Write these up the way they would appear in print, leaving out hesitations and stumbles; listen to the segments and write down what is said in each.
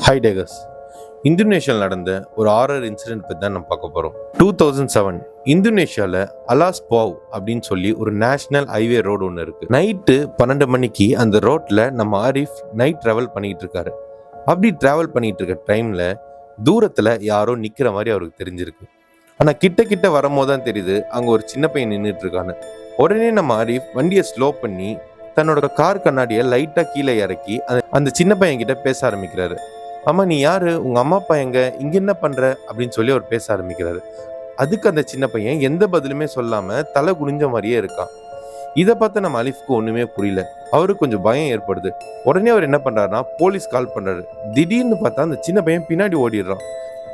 High daggers. இந்தோனேஷியாவில் நடந்த ஒரு ஹாரர் இன்சிடென்ட் பற்றி தான் நம்ம பார்க்க போகிறோம். 2007 இந்தோனேஷியாவில் அலாஸ் பாவ் அப்படின்னு சொல்லி ஒரு நேஷனல் ஹைவே ரோடு ஒன்று இருக்குது. நைட்டு 12 மணிக்கு அந்த ரோட்டில் நம்ம ஆரிஃப் நைட் ட்ராவல் பண்ணிகிட்டு இருக்காரு. அப்படி ட்ராவல் பண்ணிகிட்டு இருக்க டைமில் தூரத்தில் யாரோ நிற்கிற மாதிரி அவருக்கு தெரிஞ்சிருக்கு. ஆனால் கிட்ட வரும்போது தான் தெரியுது அங்கே ஒரு சின்ன பையன் நின்றுட்டு இருக்கான்னு. உடனே நம்ம ஆரிஃப் வண்டியை ஸ்லோ பண்ணி தன்னோட கார் கண்ணாடியை லைட்டாக கீழே இறக்கி அந்த சின்ன பையன் கிட்ட பேச ஆரம்பிக்கிறாரு. அம்மா, நீ யாரு? உங்க அம்மா அப்பா எங்க? இங்க என்ன பண்ற அப்படின்னு சொல்லி அவர் பேச ஆரம்பிக்கிறாரு. அதுக்கு அந்த சின்ன பையன் எந்த பதிலுமே சொல்லாம தலை குனிஞ்ச மாதிரியே இருக்கான். இதை பார்த்து நம்ம அலிஃப்க்கு ஒண்ணுமே புரியல. அவருக்கு கொஞ்சம் பயம் ஏற்படுது. உடனே அவர் என்ன பண்றாருன்னா போலீஸ் கால் பண்றாரு. திடீர்னு பார்த்தா அந்த சின்ன பையன் பின்னாடி ஓடிடுறான்.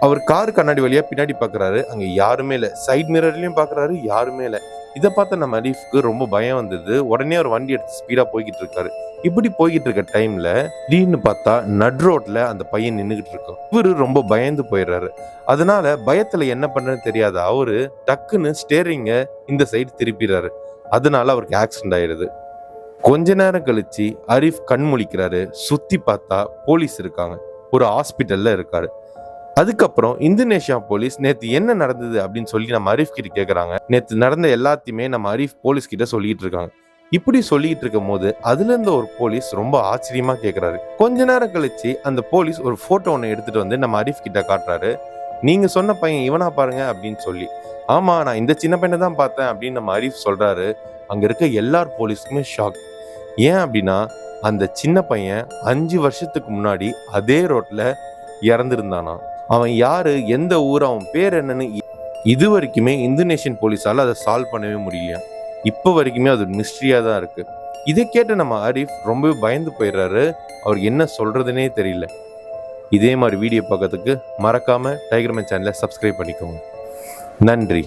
அவர் கார் கண்ணாடி வழியா பின்னாடி பாக்குறாரு, அங்க யாருமே இல்லை. சைட் மிரர்லயும் பாக்குறாரு, யாருமே இல்லை. இதை பார்த்த நம்ம அலிஃப்க்கு ரொம்ப பயம் வந்தது. உடனே அவர் வண்டி எடுத்து ஸ்பீடா போய்கிட்டு இருக்காரு. இப்படி போய்கிட்டு இருக்க டைம்ல திடீர்னு பார்த்தா நட் ரோட்ல அந்த பையன் நின்றுகிட்டு இருக்கான். இவரு ரொம்ப பயந்து போயிடுறாரு. அதனால பயத்துல என்ன பண்றதுன்னு தெரியாத அவரு டக்குன்னு ஸ்டேரிங்க இந்த சைடு திருப்பிடுறாரு. அதனால அவருக்கு ஆக்சிடென்ட் ஆயிடுது. கொஞ்ச நேரம் கழிச்சு அரிஃப் கண் முழிக்கிறாரு. சுத்தி பார்த்தா போலீஸ் இருக்காங்க. ஒரு ஹாஸ்பிட்டல்ல இருக்காரு. அதுக்கப்புறம் இந்தோனேஷியா போலீஸ் நேத்து என்ன நடந்தது அப்படின்னு சொல்லி நம்ம அரிஃப் கிட்ட கேட்கறாங்க. நேத்து நடந்த எல்லாத்தையுமே நம்ம அரிஃப் போலீஸ் கிட்ட சொல்லிட்டு இருக்காங்க. இப்படி சொல்லிட்டு இருக்கும் போது அதுல இருந்த ஒரு போலீஸ் ரொம்ப ஆச்சரியமா கேட்கிறாரு. கொஞ்ச நேரம் கழிச்சு அந்த போலீஸ் ஒரு போட்டோ ஒன்று எடுத்துட்டு வந்து நம்ம அரிஃப் கிட்ட காட்டுறாரு. நீங்க சொன்ன பையன் இவனா பாருங்க அப்படின்னு சொல்லி. ஆமா, நான் இந்த சின்ன பையனை தான் பார்த்தேன் அப்படின்னு நம்ம அரிஃப் சொல்றாரு. அங்க இருக்க எல்லார் போலீஸுக்குமே ஷாக். ஏன் அப்படின்னா அந்த சின்ன பையன் 5 வருஷத்துக்கு முன்னாடி அதே ரோட்ல இறந்துருந்தானா. அவன் யாரு, எந்த ஊர், அவன் பேர் என்னன்னு இது வரைக்குமே இந்தோனேஷியன் போலீஸால அதை சால்வ் பண்ணவே முடியலையா. இப்போ வரைக்குமே அது மிஸ்ட்ரியா தான் இருக்கு. இதை கேட்டு நம்ம ஆரிஃப் ரொம்பவே பயந்து போயிடுறாரு. அவர் என்ன சொல்றதுன்னே தெரியல. இதே மாதிரி வீடியோ பார்க்கறதுக்கு மறக்காம டைகர் மேன் சேனலை சப்ஸ்கிரைப் பண்ணிக்கோங்க. நன்றி.